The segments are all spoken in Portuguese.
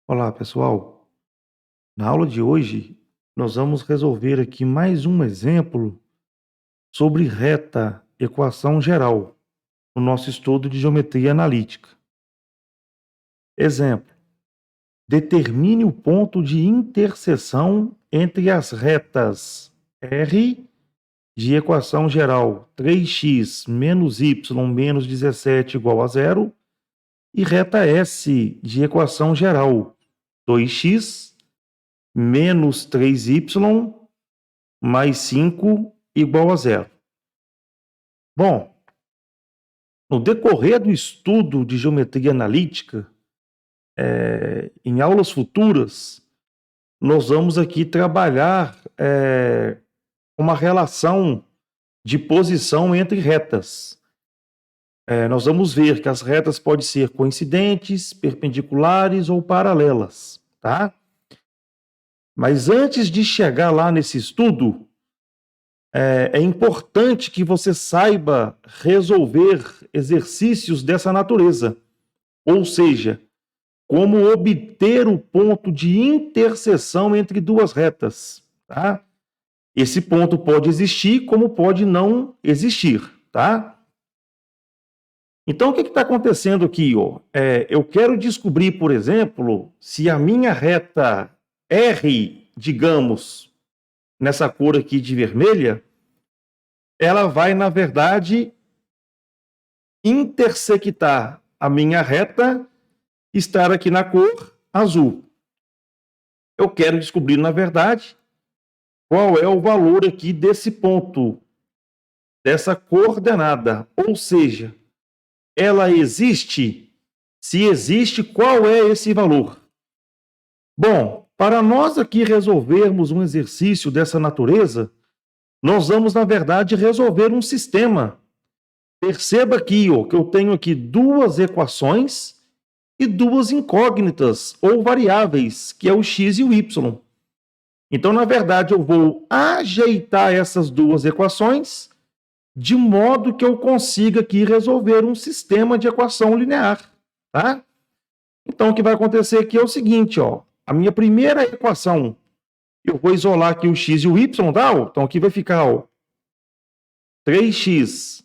Olá, pessoal. Na aula de hoje, nós vamos resolver aqui mais um exemplo sobre reta, equação geral, no nosso estudo de geometria analítica. Exemplo: determine o ponto de interseção entre as retas R de equação geral 3x menos y menos 17 igual a zero e reta S de equação geral 2x menos 3y mais 5 igual a zero. Bom, no decorrer do estudo de geometria analítica, em aulas futuras, nós vamos aqui trabalhar uma relação de posição entre retas. Nós vamos ver que as retas podem ser coincidentes, perpendiculares ou paralelas, tá? Mas antes de chegar lá nesse estudo, é importante que você saiba resolver exercícios dessa natureza, ou seja, como obter o ponto de interseção entre duas retas, tá? Esse ponto pode existir, como pode não existir, tá? Então, o que está acontecendo aqui? Eu quero descobrir, por exemplo, se a minha reta R, digamos, nessa cor aqui de vermelha, ela vai, na verdade, intersectar a minha reta estar aqui na cor azul. Eu quero descobrir, na verdade, qual é o valor aqui desse ponto, dessa coordenada. Ou seja, ela existe? Se existe, qual é esse valor? Bom, para nós aqui resolvermos um exercício dessa natureza, nós vamos, na verdade, resolver um sistema. Perceba aqui que eu tenho aqui duas equações e duas incógnitas ou variáveis, que é o x e o y. Então, na verdade, eu vou ajeitar essas duas equações de modo que eu consiga aqui resolver um sistema de equação linear, tá? Então, o que vai acontecer aqui é o seguinte, a minha primeira equação, eu vou isolar aqui o x e o y, tá? Então, aqui vai ficar 3x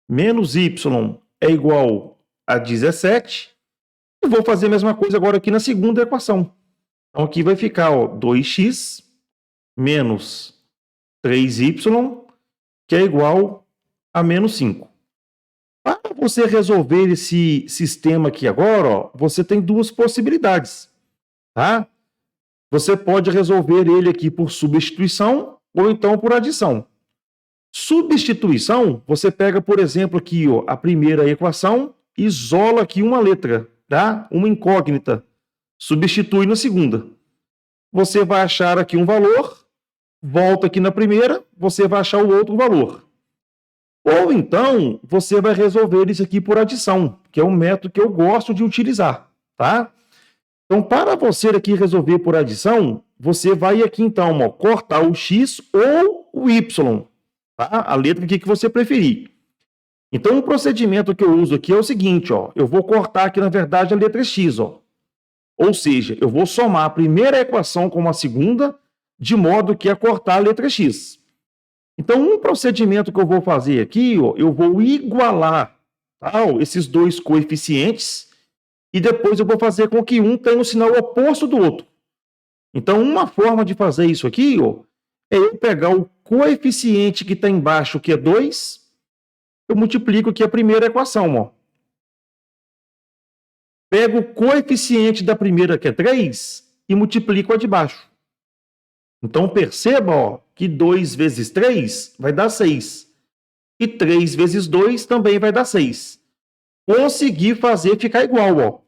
menos y é igual a 17. Eu vou fazer a mesma coisa agora aqui na segunda equação. Então, aqui vai ficar 2x menos 3y, que é igual a menos 5. Para você resolver esse sistema aqui agora, você tem duas possibilidades, tá? Você pode resolver ele aqui por substituição ou então por adição. Substituição, você pega, por exemplo, aqui a primeira equação, isola aqui uma letra, tá? Uma incógnita. Substitui na segunda. Você vai achar aqui um valor, volta aqui na primeira, você vai achar o outro valor. Ou então, você vai resolver isso aqui por adição, que é um método que eu gosto de utilizar, tá? Então, para você aqui resolver por adição, você vai aqui então, cortar o x ou o y, tá? A letra aqui que você preferir. Então, o procedimento que eu uso aqui é o seguinte, eu vou cortar aqui, na verdade, a letra x, Ou seja, eu vou somar a primeira equação com a segunda, de modo que é cortar a letra x. Então, um procedimento que eu vou fazer aqui, eu vou igualar esses dois coeficientes e depois eu vou fazer com que um tenha o sinal oposto do outro. Então, uma forma de fazer isso aqui, é eu pegar o coeficiente que está embaixo, que é 2, eu multiplico aqui a primeira equação, Pego o coeficiente da primeira, que é 3, e multiplico a de baixo. Então, perceba que 2 vezes 3 vai dar 6. E 3 vezes 2 também vai dar 6. Consegui fazer ficar igual,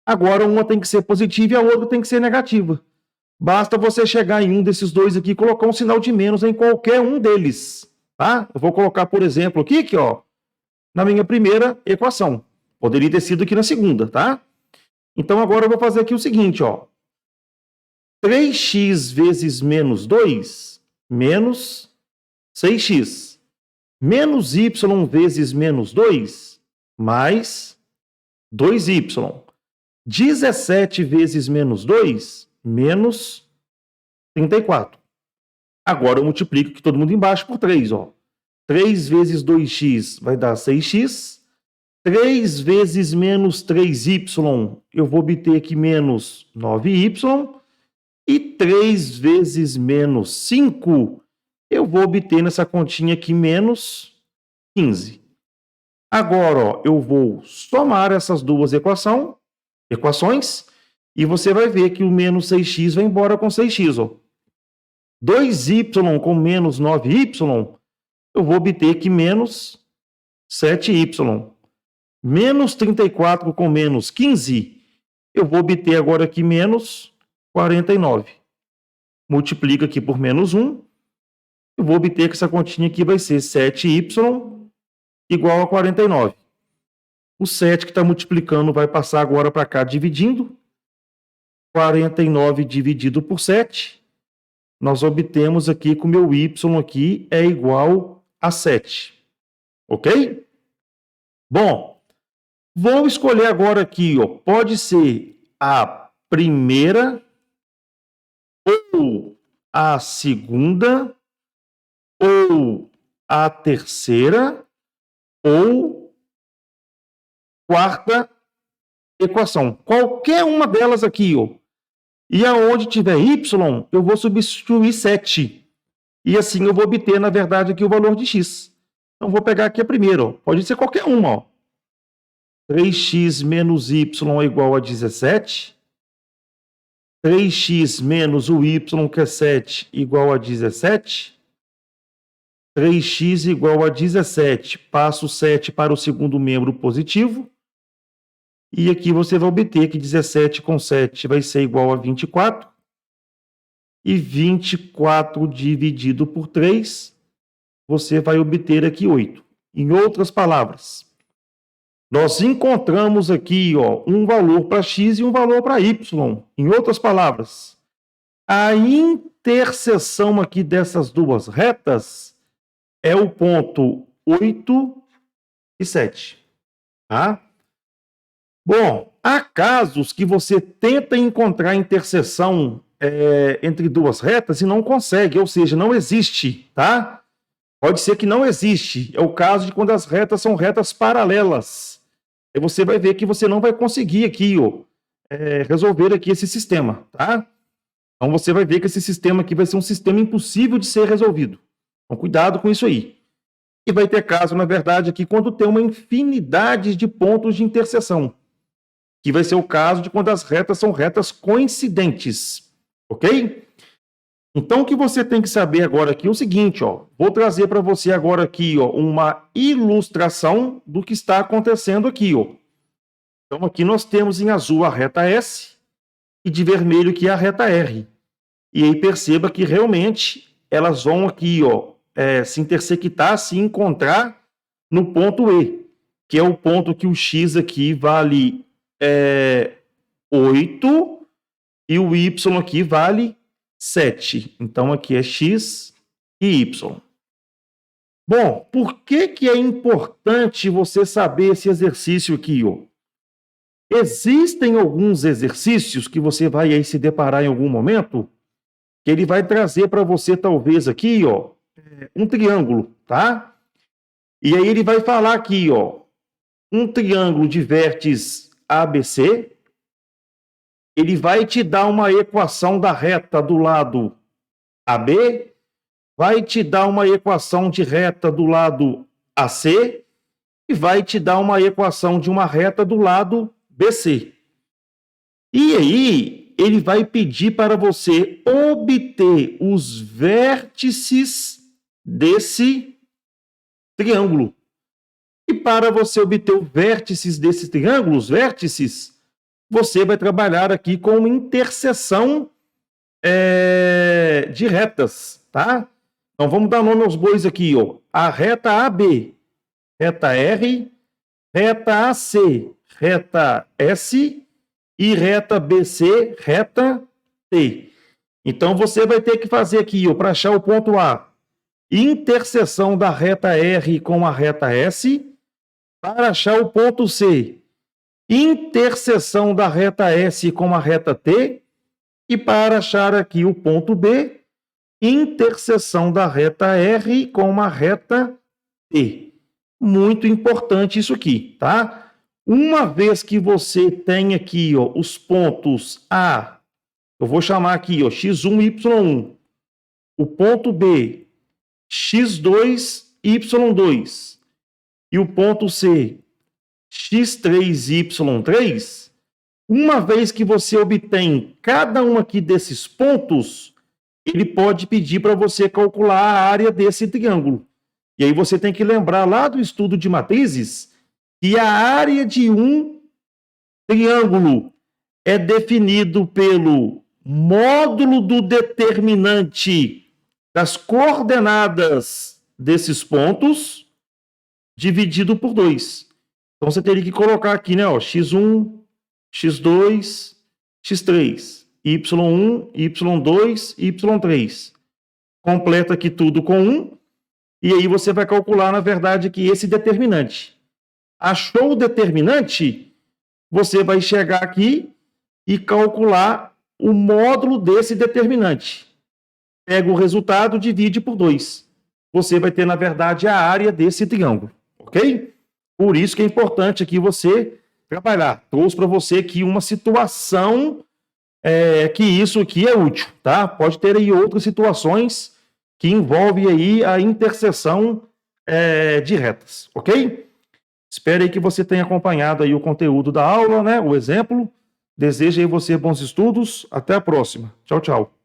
Agora, uma tem que ser positiva e a outra tem que ser negativa. Basta você chegar em um desses dois aqui e colocar um sinal de menos em qualquer um deles, tá? Eu vou colocar, por exemplo, aqui, na minha primeira equação. Poderia ter sido aqui na segunda, tá? Então, agora eu vou fazer aqui o seguinte, 3x vezes menos 2, menos 6x. Menos y vezes menos 2, mais 2y. 17 vezes menos 2, menos 34. Agora eu multiplico aqui todo mundo embaixo por 3, ó. 3 vezes 2x vai dar 6x. 3 vezes menos 3y, eu vou obter aqui menos 9y. E 3 vezes menos 5, eu vou obter nessa continha aqui menos 15. Agora, ó, eu vou somar essas duas equações e você vai ver que o menos 6x vai embora com 6x. Ó. 2y com menos 9y, eu vou obter aqui menos 7y. Menos 34 com menos 15, eu vou obter agora aqui menos 49. Multiplica aqui por menos 1, eu vou obter que essa continha aqui vai ser 7y igual a 49. O 7 que está multiplicando vai passar agora para cá dividindo. 49 dividido por 7, nós obtemos aqui que o meu y aqui é igual a 7. Ok? Bom, vou escolher agora aqui, ó, pode ser a primeira ou a segunda ou a terceira ou quarta equação. Qualquer uma delas aqui, ó. E aonde tiver y, eu vou substituir 7. E assim eu vou obter, na verdade, aqui o valor de x. Então, vou pegar aqui a primeira, ó. Pode ser qualquer uma, ó. 3x menos y é igual a 17. 3x menos o y, que é 7, igual a 17. 3x igual a 17. Passo 7 para o segundo membro positivo. E aqui você vai obter que 17 com 7 vai ser igual a 24. E 24 dividido por 3, você vai obter aqui 8. Em outras palavras, nós encontramos aqui, ó, um valor para x e um valor para y. Em outras palavras, a interseção aqui dessas duas retas é o ponto 8 e 7. Tá? Bom, há casos que você tenta encontrar a interseção entre duas retas e não consegue, ou seja, não existe, tá? Pode ser que não existe. É o caso de quando as retas são retas paralelas. E você vai ver que você não vai conseguir aqui, ó, resolver aqui esse sistema, tá? Então você vai ver que esse sistema aqui vai ser um sistema impossível de ser resolvido. Então cuidado com isso aí. E vai ter caso, na verdade, aqui quando tem uma infinidade de pontos de interseção, que vai ser o caso de quando as retas são retas coincidentes, ok? Então, o que você tem que saber agora aqui é o seguinte, ó, vou trazer para você agora aqui, ó, uma ilustração do que está acontecendo aqui, ó. Então, aqui nós temos em azul a reta S e de vermelho aqui a reta R. E aí perceba que realmente elas vão aqui, ó, se intersectar, se encontrar no ponto E, que é o ponto que o X aqui vale 8 e o Y aqui vale 7. Então, aqui é X e Y. Bom, por que é importante você saber esse exercício aqui, ó? Existem alguns exercícios que você vai aí se deparar em algum momento, que ele vai trazer para você, talvez, aqui, ó, um triângulo, tá? E aí ele vai falar aqui, ó, um triângulo de vértices ABC, ele vai te dar uma equação da reta do lado AB, vai te dar uma equação de reta do lado AC e vai te dar uma equação de uma reta do lado BC. E aí, ele vai pedir para você obter os vértices desse triângulo. E para você obter os vértices desse triângulo, os vértices, você vai trabalhar aqui com uma interseção de retas, tá? Então, vamos dar nome aos bois aqui, ó. A reta AB, reta R, reta AC, reta S e reta BC, reta T. Então, você vai ter que fazer aqui, ó, para achar o ponto A, interseção da reta R com a reta S. Para achar o ponto C, interseção da reta S com a reta T, e para achar aqui o ponto B, interseção da reta R com a reta T. Muito importante isso aqui, tá? Uma vez que você tem aqui, ó, os pontos A, eu vou chamar aqui, ó, x1, y1, o ponto B, x2, y2, e o ponto C, x3, y3, uma vez que você obtém cada um aqui desses pontos, ele pode pedir para você calcular a área desse triângulo. E aí você tem que lembrar lá do estudo de matrizes que a área de um triângulo é definido pelo módulo do determinante das coordenadas desses pontos dividido por 2. Então você teria que colocar aqui, né, ó, x1, x2, x3, y1, y2, y3. Completa aqui tudo com 1, e aí você vai calcular, na verdade, que esse determinante. Achou o determinante, você vai chegar aqui e calcular o módulo desse determinante. Pega o resultado, divide por 2. Você vai ter, na verdade, a área desse triângulo, ok? Por isso que é importante aqui você trabalhar. Trouxe para você aqui uma situação que isso aqui é útil, tá? Pode ter aí outras situações que envolvem aí a interseção de retas, ok? Espero aí que você tenha acompanhado aí o conteúdo da aula, né? O exemplo. Desejo aí você bons estudos. Até a próxima. Tchau, tchau.